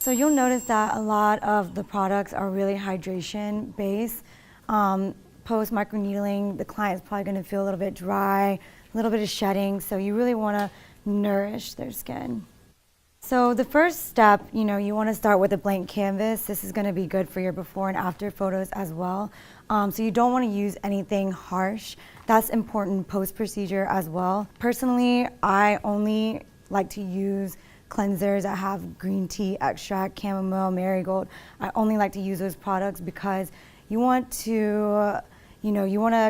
So you'll notice that a lot of the products are really hydration based. Post microneedling, the client is probably going to feel a little bit dry, a little bit of shedding, so you really want to nourish their skin. So the first step, you want to start with a blank canvas. This is going to be good for your before and after photos as well. So you don't want to use anything harsh. That's important post-procedure as well. Personally, I only like to use cleansers that have green tea extract, chamomile, marigold. I only like to use those products because you want to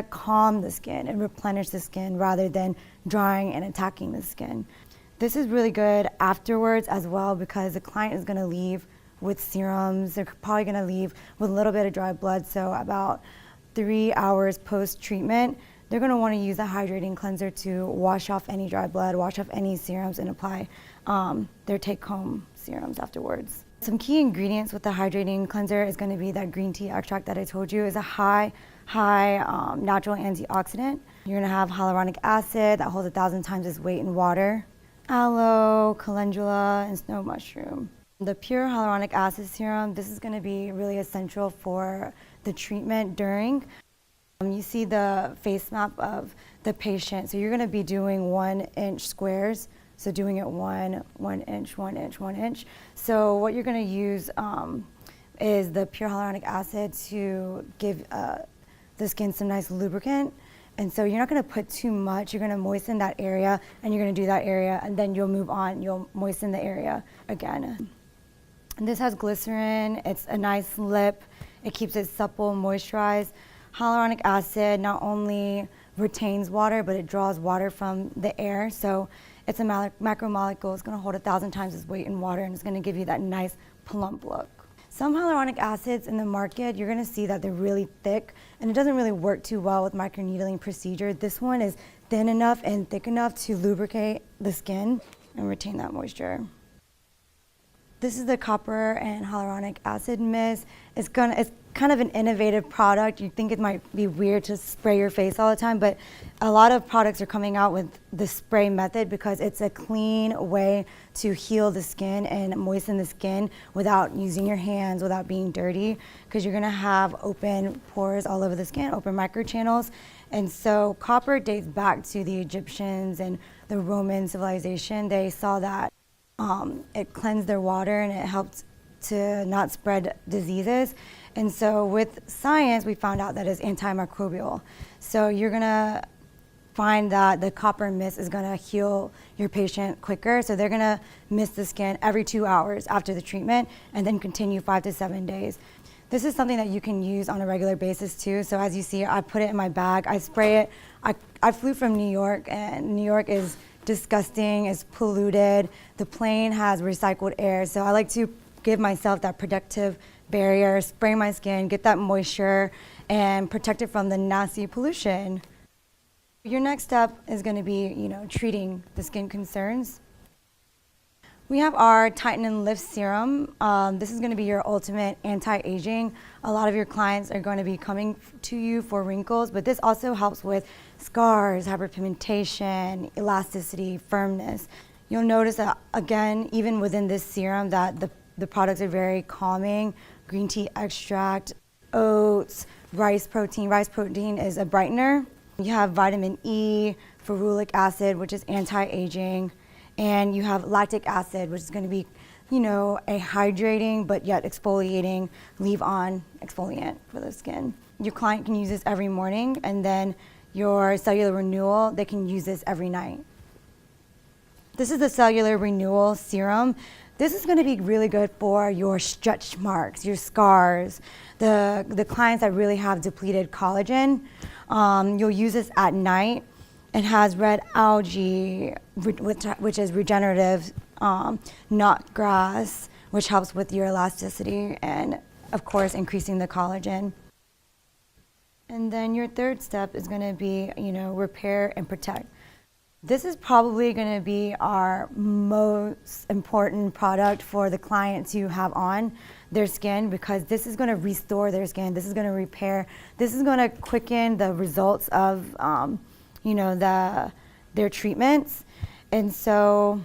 calm the skin and replenish the skin rather than drying and attacking the skin. This is really good afterwards as well because the client is going to leave with serums. They're probably going to leave with a little bit of dry blood. So about 3 hours post-treatment, they're going to want to use a hydrating cleanser to wash off any dry blood, wash off any serums, and apply their take-home serums afterwards. Some key ingredients with the hydrating cleanser is going to be that green tea extract that I told you is a high natural antioxidant. You're going to have hyaluronic acid that holds 1,000 times its weight in water, aloe, calendula, and snow mushroom. The pure hyaluronic acid serum, this is going to be really essential for the treatment during. You see the face map of the patient, so you're going to be doing 1-inch squares. So doing it 1 inch, 1 inch, 1 inch. So what you're going to use is the pure hyaluronic acid to give the skin some nice lubricant. And so you're not going to put too much. You're going to moisten that area, and you're going to do that area, and then you'll move on. You'll moisten the area again. And this has glycerin. It's a nice lip. It keeps it supple, moisturized. Hyaluronic acid not only retains water, but it draws water from the air. So it's a macromolecule. It's going to hold 1,000 times its weight in water, and it's going to give you that nice plump look. Some hyaluronic acids in the market, you're going to see that they're really thick, and it doesn't really work too well with microneedling procedure. This one is thin enough and thick enough to lubricate the skin and retain that moisture. This is the copper and hyaluronic acid mist. It's kind of an innovative product. You think it might be weird to spray your face all the time, but a lot of products are coming out with the spray method because it's a clean way to heal the skin and moisten the skin without using your hands, without being dirty, because you're gonna have open pores all over the skin, open microchannels. And so copper dates back to the Egyptians and the Roman civilization. They saw that it cleansed their water and it helped to not spread diseases. And so with science, we found out that it's antimicrobial. So you're gonna find that the copper mist is gonna heal your patient quicker. So they're gonna mist the skin every 2 hours after the treatment and then continue 5 to 7 days. This is something that you can use on a regular basis too. So as you see, I put it in my bag, I spray it. I flew from New York, and New York is disgusting, it's polluted. The plane has recycled air. So I like to give myself that protective barrier, spray my skin, get that moisture, and protect it from the nasty pollution. Your next step is going to be, treating the skin concerns. We have our Tighten and Lift Serum. This is going to be your ultimate anti-aging. A lot of your clients are going to be coming to you for wrinkles, but this also helps with scars, hyperpigmentation, elasticity, firmness. You'll notice that, again, even within this serum, that the products are very calming. Green tea extract, oats, rice protein. Rice protein is a brightener. You have vitamin E, ferulic acid, which is anti-aging. And you have lactic acid, which is going to be, a hydrating but yet exfoliating, leave-on exfoliant for the skin. Your client can use this every morning, and then your cellular renewal, they can use this every night. This is the cellular renewal serum. This is going to be really good for your stretch marks, your scars, the clients that really have depleted collagen. You'll use this at night. It has red algae, which is regenerative, knot grass, which helps with your elasticity and, of course, increasing the collagen. And then your third step is going to be, repair and protect. This is probably going to be our most important product for the client to have on their skin, because this is going to restore their skin. This is going to repair. This is going to quicken the results of, their treatments. And so,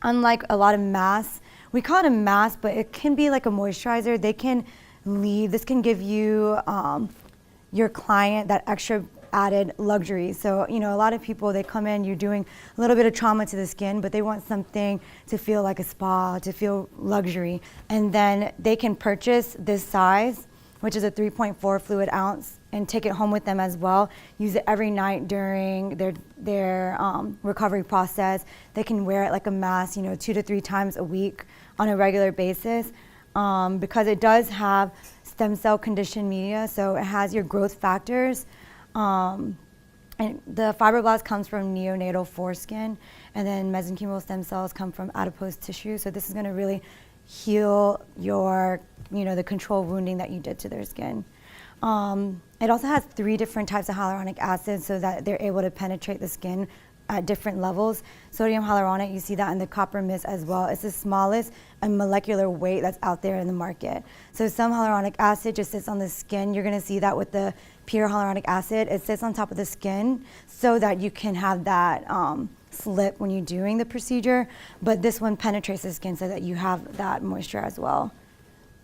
unlike a lot of masks, we call it a mask, but it can be like a moisturizer. They can this can give you, your client that extra added luxury. So, you know, a lot of people, they come in, you're doing a little bit of trauma to the skin, but they want something to feel like a spa, to feel luxury. And then they can purchase this size, which is a 3.4 fluid ounce, and take it home with them as well. Use it every night during their recovery process. They can wear it like a mask, you know, 2 to 3 times a week on a regular basis, because it does have stem cell conditioned media, so it has your growth factors. And the fibroblast comes from neonatal foreskin, and then mesenchymal stem cells come from adipose tissue. So this is going to really heal your, you know, the control wounding that you did to their skin. It also has 3 different types of hyaluronic acid so that they're able to penetrate the skin at different levels. Sodium hyaluronic, you see that in the copper mist as well. It's the smallest molecular weight that's out there in the market. So some hyaluronic acid just sits on the skin. You're gonna see that with the pure hyaluronic acid. It sits on top of the skin so that you can have that slip when you're doing the procedure. But this one penetrates the skin so that you have that moisture as well.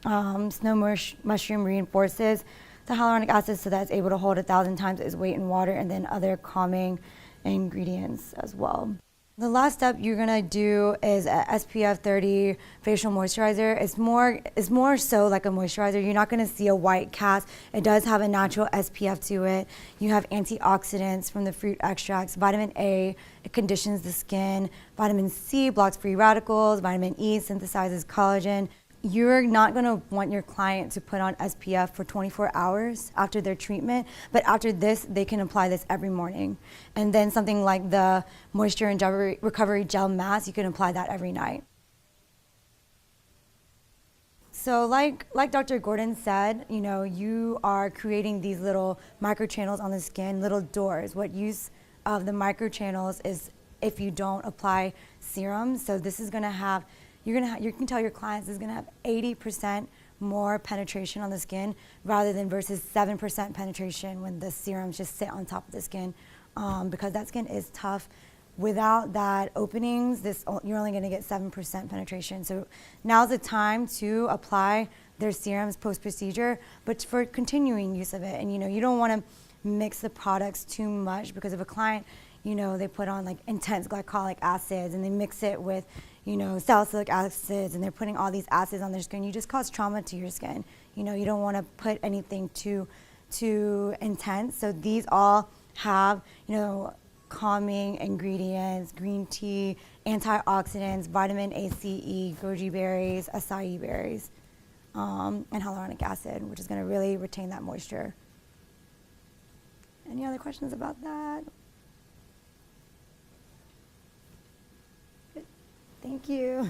Snow mushroom reinforces the hyaluronic acid so that it's able to hold 1,000 times its weight in water, and then other calming ingredients as well. The last step you're gonna do is a SPF 30 facial moisturizer. It's more so like a moisturizer. You're not gonna see a white cast. It does have a natural SPF to it. You have antioxidants from the fruit extracts. Vitamin A, it conditions the skin. Vitamin C blocks free radicals. Vitamin E synthesizes collagen. You're not going to want your client to put on SPF for 24 hours after their treatment, but after this, they can apply this every morning. And then something like the Moisture and Recovery Gel Mask, you can apply that every night. So like Dr. Gordon said, you know, you are creating these little microchannels on the skin, little doors. What use of the microchannels is if you don't apply serums. So this is going to have you can tell your clients is going to have 80% more penetration on the skin rather than versus 7% penetration when the serums just sit on top of the skin, because that skin is tough. Without that openings, you're only going to get 7% penetration. So now's the time to apply their serums post-procedure, but for continuing use of it. And you know, you don't want to mix the products too much, because if a client, you know, they put on like intense glycolic acids and they mix it with, you know, salicylic acids, and they're putting all these acids on their skin, you just cause trauma to your skin. You know, you don't want to put anything too intense. So these all have, you know, calming ingredients, green tea, antioxidants, vitamin A, C, E, goji berries, acai berries, and hyaluronic acid, which is going to really retain that moisture. Any other questions about that? Thank you.